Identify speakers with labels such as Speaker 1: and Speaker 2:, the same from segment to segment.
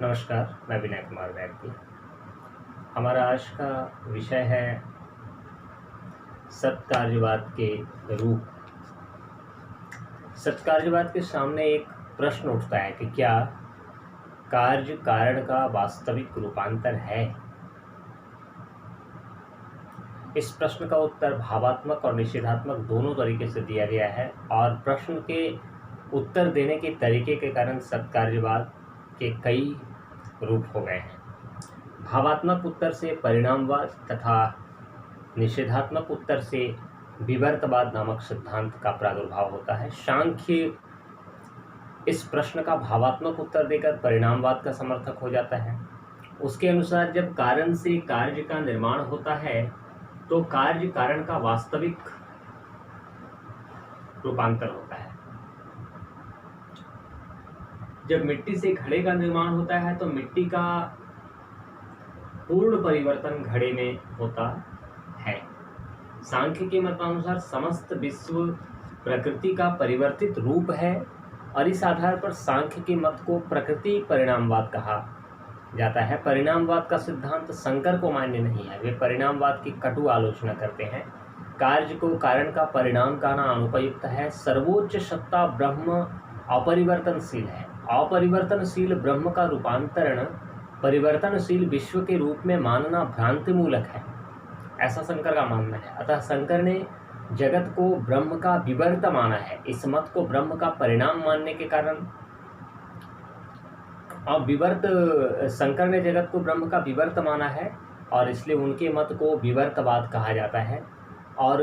Speaker 1: नमस्कार, मैं विनय कुमार वैद्य। हमारा आज का विषय है सत्कार्यवाद के रूप। सत्कार्यवाद के सामने एक प्रश्न उठता है कि क्या कार्य कारण का वास्तविक रूपांतर है? इस प्रश्न का उत्तर भावात्मक और निषेधात्मक दोनों तरीके से दिया गया है और प्रश्न के उत्तर देने के तरीके के कारण सत्कार्यवाद के कई रूप हो गए हैं। भावात्मक उत्तर से परिणामवाद तथा निषेधात्मक उत्तर से विवर्तवाद नामक सिद्धांत का प्रादुर्भाव होता है। सांख्य इस प्रश्न का भावात्मक उत्तर देकर परिणामवाद का समर्थक हो जाता है। उसके अनुसार जब कारण से कार्य का निर्माण होता है तो कार्य कारण का वास्तविक रूपांतर होता है। जब मिट्टी से घड़े का निर्माण होता है तो मिट्टी का पूर्ण परिवर्तन घड़े में होता है। सांख्य के मतानुसार समस्त विश्व प्रकृति का परिवर्तित रूप है और इस आधार पर सांख्य के मत को प्रकृति परिणामवाद कहा जाता है। परिणामवाद का सिद्धांत शंकर को मान्य नहीं है। वे परिणामवाद की कटु आलोचना करते हैं। कार्य को कारण का परिणाम कहना अनुपयुक्त है। सर्वोच्च सत्ता ब्रह्म अपरिवर्तनशील है। अपरिवर्तनशील ब्रह्म का रूपांतरण परिवर्तनशील विश्व के रूप में मानना भ्रांति मूलक है, ऐसा शंकर का मानना है। अतः शंकर ने जगत को ब्रह्म का विवर्त माना है। इस मत को ब्रह्म का परिणाम मानने के कारण शंकर ने जगत को ब्रह्म का विवर्त माना है और इसलिए उनके मत को विवर्तवाद कहा जाता है। और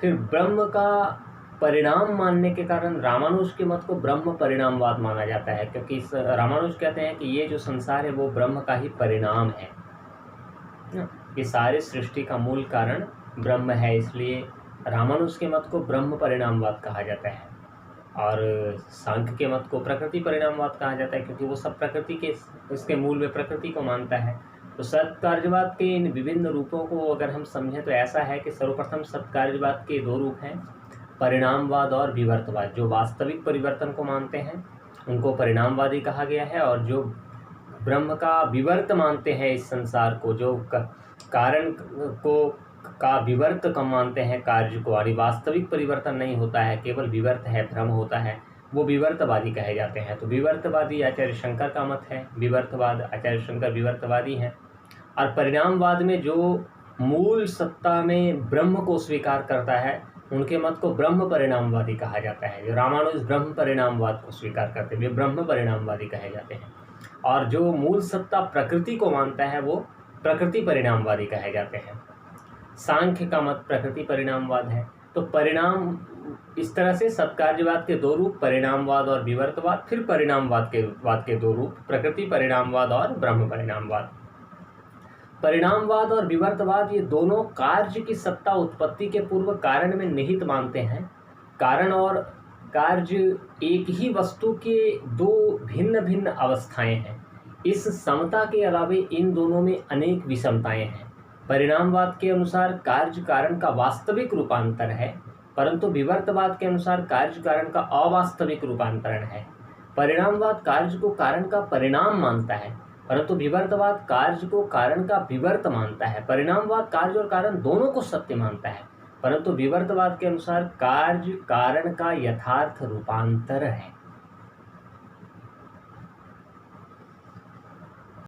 Speaker 1: फिर ब्रह्म का परिणाम मानने के कारण रामानुज के मत को ब्रह्म परिणामवाद माना जाता है, क्योंकि रामानुज कहते हैं कि ये जो संसार है वो ब्रह्म का ही परिणाम है। ये सारे सृष्टि का मूल कारण ब्रह्म है, इसलिए रामानुज के मत को ब्रह्म परिणामवाद कहा जाता है। और सांख्य के मत को प्रकृति परिणामवाद कहा जाता है, क्योंकि वो सब प्रकृति के इसके मूल में प्रकृति को मानता है। तो सत्कार्यवाद के इन विभिन्न रूपों को अगर हम समझें तो ऐसा है कि सर्वप्रथम सत्कार्यवाद के दो रूप हैं, परिणामवाद और विवर्तवाद। जो वास्तविक परिवर्तन को मानते हैं उनको परिणामवादी कहा गया है, और जो ब्रह्म का विवर्त मानते हैं इस संसार को, जो कारण को का विवर्त कम मानते हैं, कार्य को, और वास्तविक परिवर्तन नहीं होता है, केवल विवर्त है, भ्रम होता है, वो विवर्तवादी कहे जाते हैं। तो विवर्तवादी आचार्य शंकर का मत है। विवर्तवाद आचार्य शंकर विवर्तवादी हैं। और परिणामवाद में जो मूल सत्ता में ब्रह्म को स्वीकार करता है उनके मत को ब्रह्म परिणामवादी कहा जाता है। जो रामानुज ब्रह्म परिणामवाद को स्वीकार करते हैं वे ब्रह्म परिणामवादी कहे जाते हैं, और जो मूल सत्ता प्रकृति को मानता है वो प्रकृति परिणामवादी कहे जाते हैं। सांख्य का मत प्रकृति परिणामवाद है। तो परिणाम इस तरह से सत्कार्यवाद के दो रूप, परिणामवाद और विवर्तवाद, फिर परिणामवाद के दो रूप, प्रकृति परिणामवाद और ब्रह्म परिणामवाद। परिणामवाद और विवर्तवाद ये दोनों कार्य की सत्ता उत्पत्ति के पूर्व कारण में निहित मानते हैं। कारण और कार्य एक ही वस्तु के दो भिन्न भिन्न अवस्थाएं हैं। इस समता के अलावे इन दोनों में अनेक विषमताएं हैं। परिणामवाद के अनुसार कार्य कारण का वास्तविक रूपांतर है, परंतु विवर्तवाद के अनुसार कार्य कारण का अवास्तविक रूपांतरण है। परिणामवाद कार्य को कारण का परिणाम मानता है, परंतु विवर्तवाद कार्य को कारण का विवर्त मानता है। परिणामवाद कार्य और कारण दोनों को सत्य मानता है, परंतु विवर्तवाद के अनुसार कार्य कारण का यथार्थ रूपांतर है।